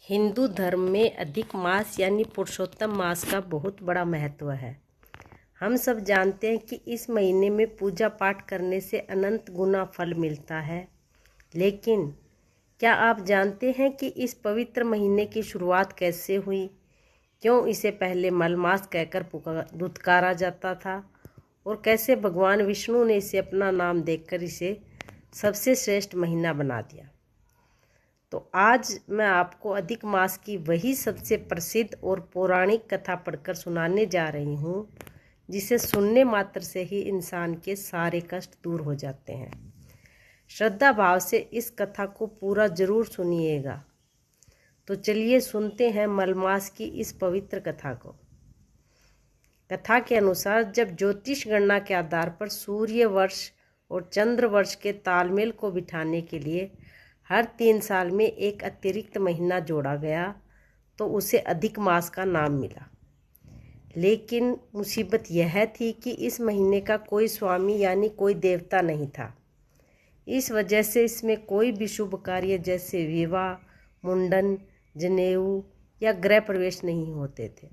हिंदू धर्म में अधिक मास यानी पुरुषोत्तम मास का बहुत बड़ा महत्व है। हम सब जानते हैं कि इस महीने में पूजा पाठ करने से अनंत गुना फल मिलता है। लेकिन क्या आप जानते हैं कि इस पवित्र महीने की शुरुआत कैसे हुई? क्यों इसे पहले मलमास कहकर दुत्कारा जाता था और कैसे भगवान विष्णु ने इसे अपना नाम देकर इसे सबसे श्रेष्ठ महीना बना दिया? तो आज मैं आपको अधिक मास की वही सबसे प्रसिद्ध और पौराणिक कथा पढ़कर सुनाने जा रही हूँ, जिसे सुनने मात्र से ही इंसान के सारे कष्ट दूर हो जाते हैं। श्रद्धा भाव से इस कथा को पूरा जरूर सुनिएगा। तो चलिए सुनते हैं मलमास की इस पवित्र कथा को। कथा के अनुसार जब ज्योतिष गणना के आधार पर सूर्य वर्ष और चंद्र वर्ष के तालमेल को बिठाने के लिए हर 3 साल में एक अतिरिक्त महीना जोड़ा गया तो उसे अधिक मास का नाम मिला। लेकिन मुसीबत यह थी कि इस महीने का कोई स्वामी यानी कोई देवता नहीं था। इस वजह से इसमें कोई भी शुभ कार्य जैसे विवाह, मुंडन, जनेऊ या गृह प्रवेश नहीं होते थे।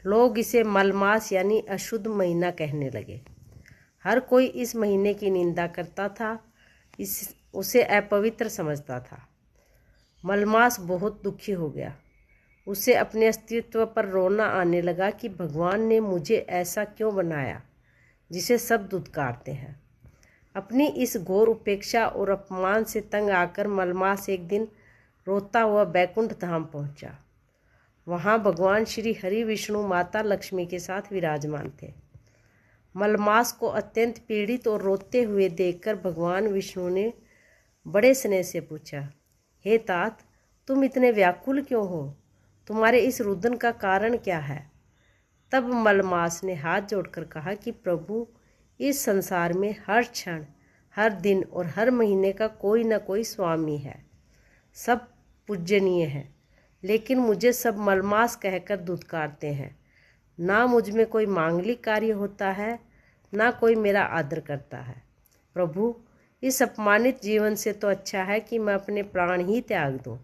लोग इसे मलमास यानी अशुद्ध महीना कहने लगे। हर कोई इस महीने की निंदा करता था, उसे अपवित्र समझता था। मलमास बहुत दुखी हो गया। उसे अपने अस्तित्व पर रोना आने लगा कि भगवान ने मुझे ऐसा क्यों बनाया जिसे सब दुत्कारते हैं। अपनी इस घोर उपेक्षा और अपमान से तंग आकर मलमास एक दिन रोता हुआ बैकुंठ धाम पहुंचा। वहां भगवान श्री हरि विष्णु माता लक्ष्मी के साथ विराजमान थे। मलमास को अत्यंत पीड़ित और रोते हुए देखकर भगवान विष्णु ने बड़े स्नेह से पूछा, हे तात, तुम इतने व्याकुल क्यों हो? तुम्हारे इस रुदन का कारण क्या है? तब मलमास ने हाथ जोड़कर कहा कि प्रभु, इस संसार में हर क्षण, हर दिन और हर महीने का कोई न कोई स्वामी है। सब पूजनीय है, लेकिन मुझे सब मलमास कहकर दुत्कारते हैं। ना मुझ में कोई मांगलिक कार्य होता है, ना कोई मेरा आदर करता है। प्रभु, इस अपमानित जीवन से तो अच्छा है कि मैं अपने प्राण ही त्याग दूं।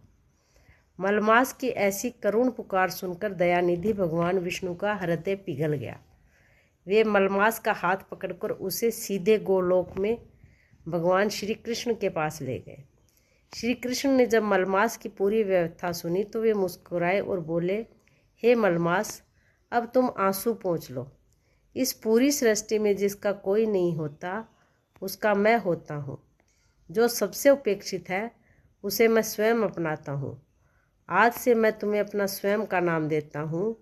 मलमास की ऐसी करुण पुकार सुनकर दयानिधि भगवान विष्णु का हृदय पिघल गया। वे मलमास का हाथ पकड़कर उसे सीधे गोलोक में भगवान श्री कृष्ण के पास ले गए। श्री कृष्ण ने जब मलमास की पूरी व्यवस्था सुनी तो वे मुस्कुराए और बोले, हे मलमास, अब तुम आंसू पोंछ लो। इस पूरी सृष्टि में जिसका कोई नहीं होता, उसका मैं होता हूँ। जो सबसे उपेक्षित है, उसे मैं स्वयं अपनाता हूँ। आज से मैं तुम्हें अपना स्वयं का नाम देता हूँ।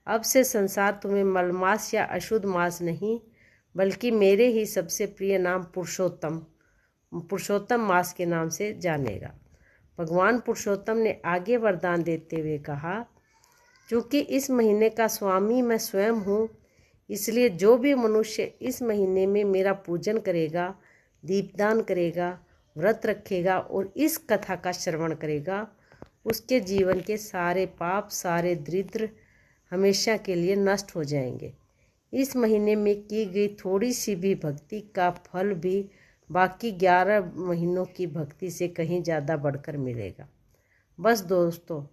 अब से संसार तुम्हें मलमास या अशुद्ध मास नहीं, बल्कि मेरे ही सबसे प्रिय नाम पुरुषोत्तम मास के नाम से जानेगा। भगवान पुरुषोत्तम ने आगे वरदान देते हुए कहा, क्योंकि इस महीने का स्वामी मैं स्वयं हूँ, इसलिए जो भी मनुष्य इस महीने में मेरा पूजन करेगा, दीपदान करेगा, व्रत रखेगा और इस कथा का श्रवण करेगा, उसके जीवन के सारे पाप, सारे दरिद्र हमेशा के लिए नष्ट हो जाएंगे। इस महीने में की गई थोड़ी सी भी भक्ति का फल भी बाकी 11 महीनों की भक्ति से कहीं ज़्यादा बढ़कर मिलेगा। बस दोस्तों,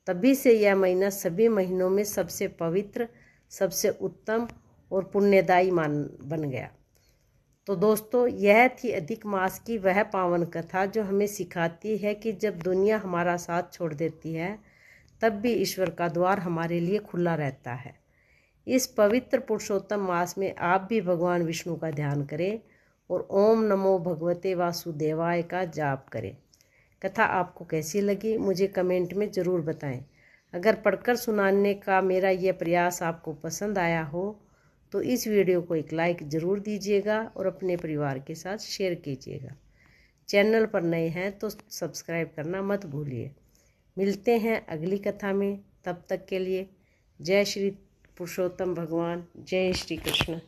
तभी से यह महीना सभी महीनों में सबसे पवित्र, सबसे उत्तम और पुण्यदायी बन गया। तो दोस्तों, यह थी अधिक मास की वह पावन कथा जो हमें सिखाती है कि जब दुनिया हमारा साथ छोड़ देती है, तब भी ईश्वर का द्वार हमारे लिए खुला रहता है। इस पवित्र पुरुषोत्तम मास में आप भी भगवान विष्णु का ध्यान करें और ओम नमो भगवते वासुदेवाय का जाप करें। कथा आपको कैसी लगी मुझे कमेंट में ज़रूर बताएं। अगर पढ़कर सुनाने का मेरा यह प्रयास आपको पसंद आया हो तो इस वीडियो को एक लाइक ज़रूर दीजिएगा और अपने परिवार के साथ शेयर कीजिएगा। चैनल पर नए हैं तो सब्सक्राइब करना मत भूलिए। मिलते हैं अगली कथा में, तब तक के लिए जय श्री पुरुषोत्तम भगवान, जय श्री कृष्ण।